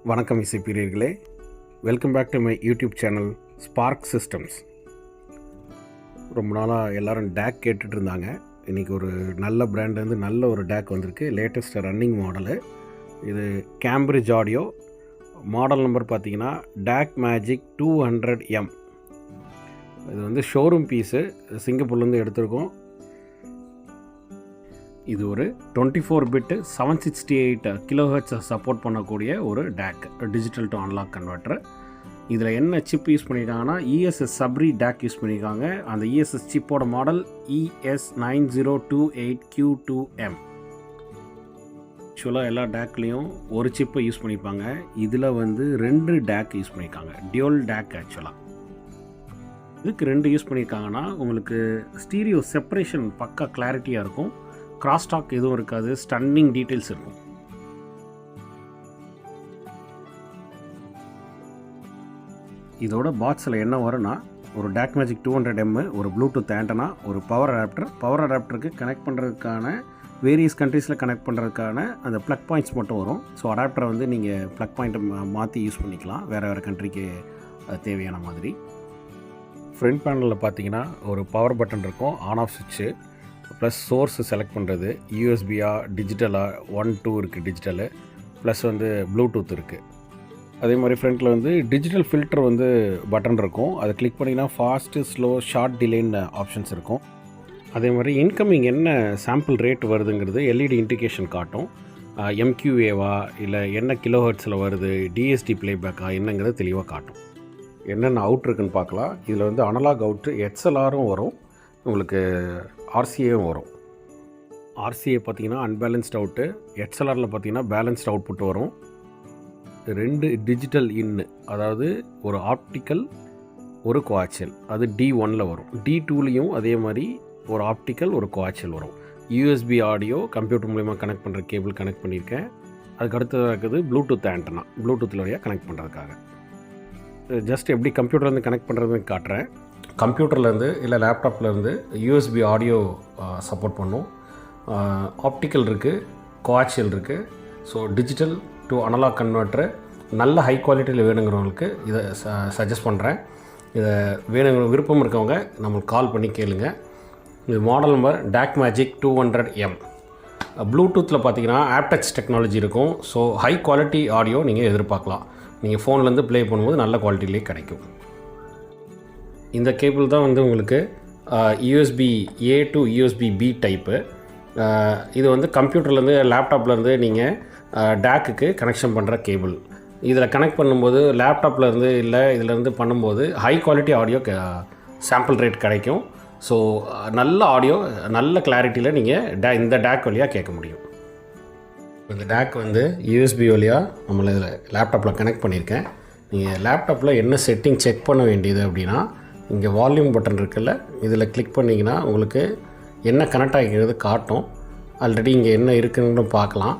வணக்கம் இசைப்பிரியர்களே, welcome back to my YouTube channel Spark Systems. ரொம்ப நாளாக எல்லோரும் டேக் கேட்டுட்டு இருந்தாங்க. இன்றைக்கி ஒரு நல்ல பிராண்ட்லேருந்து நல்ல ஒரு டேக் வந்திருக்கு. Latest running model. இது கேம்பிரிட்ஜ் ஆடியோ. மாடல் நம்பர் பார்த்திங்கன்னா டேக் மேஜிக் 200M. இது வந்து ஷோரூம் பீஸு, சிங்கப்பூர்லேருந்து எடுத்திருக்கோம். இது ஒரு 24 பிட்டு 768 kHz சப்போர்ட் பண்ணக்கூடிய ஒரு DAC, digital to analog converter. இதில் என்ன சிப் யூஸ் பண்ணியிருக்காங்கன்னா ESS சப்ரி டேக் யூஸ் பண்ணியிருக்காங்க. அந்த ESS சிப்போட மாடல் ES9028Q2M. ஆக்சுவலாக எல்லா டேக்லேயும் ஒரு சிப்பை யூஸ் பண்ணியிருப்பாங்க. இதில் வந்து 2 டேக் யூஸ் பண்ணியிருக்காங்க, டியூல் டேக். ஆக்சுவலாக இதுக்கு 2 யூஸ் பண்ணியிருக்காங்கன்னா உங்களுக்கு ஸ்டீரியோ செப்பரேஷன் பக்கா கிளாரிட்டியாக இருக்கும். கிராஸ் டாக் எதுவும் இருக்காது, ஸ்டன்னிங் டீட்டெயில்ஸ் இருக்கும். இதோட பாக்ஸில் என்ன வரும்னா ஒரு டேக் மேஜிக் 200M, ஒரு ப்ளூடூத் ஆண்டனா, ஒரு பவர் அடாப்டருக்கு கனெக்ட் பண்ணுறதுக்கான வேரியஸ் கண்ட்ரீஸில் கனெக்ட் பண்ணுறதுக்கான அந்த ப்ளக் பாயிண்ட்ஸ் மட்டும் வரும். ஸோ அடாப்டரை வந்து நீங்கள் ப்ளக் பாயிண்ட்டை மாற்றி யூஸ் பண்ணிக்கலாம், வேறு கண்ட்ரிக்கு தேவையான மாதிரி. ஃப்ரண்ட் பேனலில் பார்த்தீங்கன்னா ஒரு பவர் பட்டன் இருக்கும், ஆன் ஆஃப் சுவிட்சு, ப்ளஸ் சோர்ஸு செலக்ட் பண்ணுறது, யூஎஸ்பியா டிஜிட்டலாக 1, 2 இருக்குது டிஜிட்டலு, ப்ளஸ் வந்து ப்ளூடூத் இருக்குது. அதே மாதிரி ஃப்ரண்ட்டில் வந்து டிஜிட்டல் ஃபில்டர் வந்து பட்டன் இருக்கும். அதை கிளிக் பண்ணிங்கன்னா ஃபாஸ்ட்டு, ஸ்லோ, ஷார்ட் டிலேன்னு ஆப்ஷன்ஸ் இருக்கும். அதே மாதிரி இன்கமிங் என்ன சாம்பிள் ரேட் வருதுங்கிறது எல்இடி இண்டிகேஷன் காட்டும். MQAவா இல்லை என்ன கிலோஹெர்ட்ஸில் வருது, டிஎஸ்டி ப்ளேபேக்கா என்னங்கிறது தெளிவாக காட்டும். என்னென்ன அவுட் இருக்குன்னு பார்க்கலாம். இதில் வந்து அனலாக் அவுட்டு XLRும் வரும், உங்களுக்கு RCAவும் வரும். RCA பார்த்திங்கன்னா அன்பேலன்ஸ்ட் அவுட்டு, XLRல பார்த்திங்கன்னா பேலன்ஸ்ட் அவுட்புட் வரும். 2 டிஜிட்டல் இன்னு, அதாவது ஒரு ஆப்டிக்கல், ஒரு கோஆக்சியல், அது D1ல் வரும். D2லேயும் அதே மாதிரி ஒரு ஆப்டிக்கல், ஒரு கோஆக்சியல் வரும். USB ஆடியோ கம்ப்யூட்டர் மூலிமா கனெக்ட் பண்ணுற கேபிள் கனெக்ட் பண்ணியிருக்கேன். அதுக்கு அடுத்ததாக இருக்குது ப்ளூடூத் ஆண்டனா, ப்ளூடூத்தில் வழியாக கனெக்ட் பண்ணுறதுக்காக. ஜஸ்ட் எப்படி கம்ப்யூட்டர்லேருந்து கனெக்ட் பண்ணுறதுன்னு காட்டுறேன். கம்ப்யூட்டர்லேருந்து இல்லை லேப்டாப்லேருந்து USB ஆடியோ சப்போர்ட் பண்ணும். ஆப்டிக்கல் இருக்குது, கோஆக்சியல் இருக்குது. So digital to analog converter நல்ல ஹை குவாலிட்டியில் வேணுங்கிறவங்களுக்கு இதை சஜஸ்ட் பண்ணுறேன். இதை வேணுங்கிற விருப்பம் இருக்கவங்க நம்மளுக்கு கால் பண்ணி கேளுங்க. இது model number take magic 200M. ப்ளூடூத்தில் பார்த்தீங்கன்னா ஆப்டெக்ஸ் டெக்னாலஜி இருக்கும். ஸோ ஹை குவாலிட்டி ஆடியோ நீங்கள் எதிர்பார்க்கலாம். நீங்கள் ஃபோன்லேருந்து ப்ளே பண்ணும்போது நல்ல குவாலிட்டியிலே கிடைக்கும். இந்த கேபிள் தான் வந்து உங்களுக்கு USB-A டு USB-B டைப்பு. இது வந்து கம்ப்யூட்டர்லேருந்து லேப்டாப்லேருந்து நீங்கள் டேக்குக்கு கனெக்ஷன் பண்ணுற கேபிள். இதில் கனெக்ட் பண்ணும்போது லேப்டாப்லேருந்து இல்லை இதிலேருந்து பண்ணும்போது high quality audio sample rate கிடைக்கும். ஸோ நல்ல ஆடியோ, நல்ல கிளாரிட்டியில் நீங்கள் இந்த டேக் வழியாக கேட்க முடியும். இந்த டேக் வந்து USB வழியாக நம்மளை இதில் லேப்டாப்பில் கனெக்ட் பண்ணியிருக்கேன். நீங்கள் லேப்டாப்பில் என்ன செட்டிங் செக் பண்ண வேண்டியது அப்படின்னா, இங்கே வால்யூம் பட்டன் இருக்குல்ல, இதில் கிளிக் பண்ணிங்கன்னா உங்களுக்கு என்ன கனெக்ட் ஆகிக்கிறது காட்டும். ஆல்ரெடி இங்கே என்ன இருக்குன்னு பார்க்கலாம்.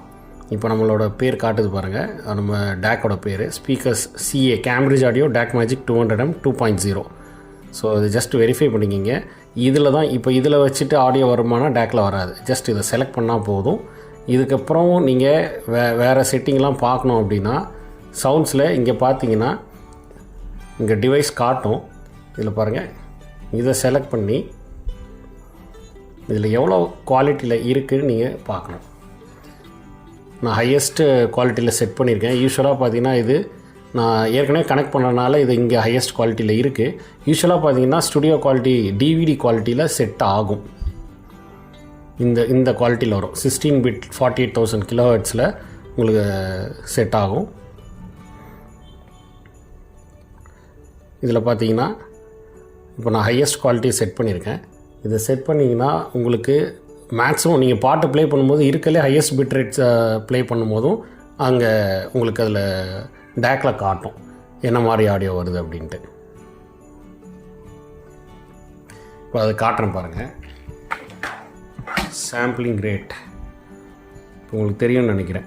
இப்போ நம்மளோட பேர் காட்டுது பாருங்கள், நம்ம டேக்கோட பேர் speakers CA Cambridge audio take magic 200M 2.0. So இது ஜஸ்ட் வெரிஃபை பண்ணிக்கிங்க. இதில் தான் இப்போ இதில் வச்சுட்டு ஆடியோ வருமானா டேக்கில் வராது. ஜஸ்ட் இதை செலக்ட் பண்ணால் போதும். இதுக்கப்புறம் நீங்கள் வேறு செட்டிங்லாம் பார்க்கணும் அப்படின்னா சவுண்ட்ஸில் இங்கே பார்த்தீங்கன்னா இங்கே டிவைஸ் காட்டும். இதில் பாருங்கள், இதை செலக்ட் பண்ணி இதில் எவ்வளோ குவாலிட்டியில் இருக்குதுன்னு நீங்கள் பார்க்கணும். நான் ஹையஸ்ட்டு குவாலிட்டியில் செட் பண்ணியிருக்கேன். யூஸ்வலாக பார்த்தீங்கன்னா இது நான் ஏற்கனவே கனெக்ட் பண்ணுறதுனால இது இங்கே ஹையஸ்ட் குவாலிட்டியில் இருக்குது. யூஸ்வலாக பார்த்தீங்கன்னா ஸ்டுடியோ குவாலிட்டி DVD குவாலிட்டியில் செட் ஆகும். இந்த குவாலிட்டியில் வரும். 16 பிட் 48,000 kHzல உங்களுக்கு செட் ஆகும். இதில் பார்த்தீங்கன்னா இப்போ நான் ஹையஸ்ட் குவாலிட்டி செட் பண்ணியிருக்கேன். இதை செட் பண்ணிங்கன்னா உங்களுக்கு மேக்ஸிமம் நீங்கள் பாட்டு ப்ளே பண்ணும்போது இருக்கலே ஹையஸ்ட் பிட் ரேட்ஸ் ப்ளே பண்ணும்போதும் அங்கே உங்களுக்கு அதில் டேக்கில் காட்டும் என்ன மாதிரி ஆடியோ வருது அப்படின்ட்டு. இப்போ அதை காட்டுறேன் பாருங்கள். சாம்பிளிங் ரேட் இப்போ உங்களுக்கு தெரியும்னு நினைக்கிறேன்.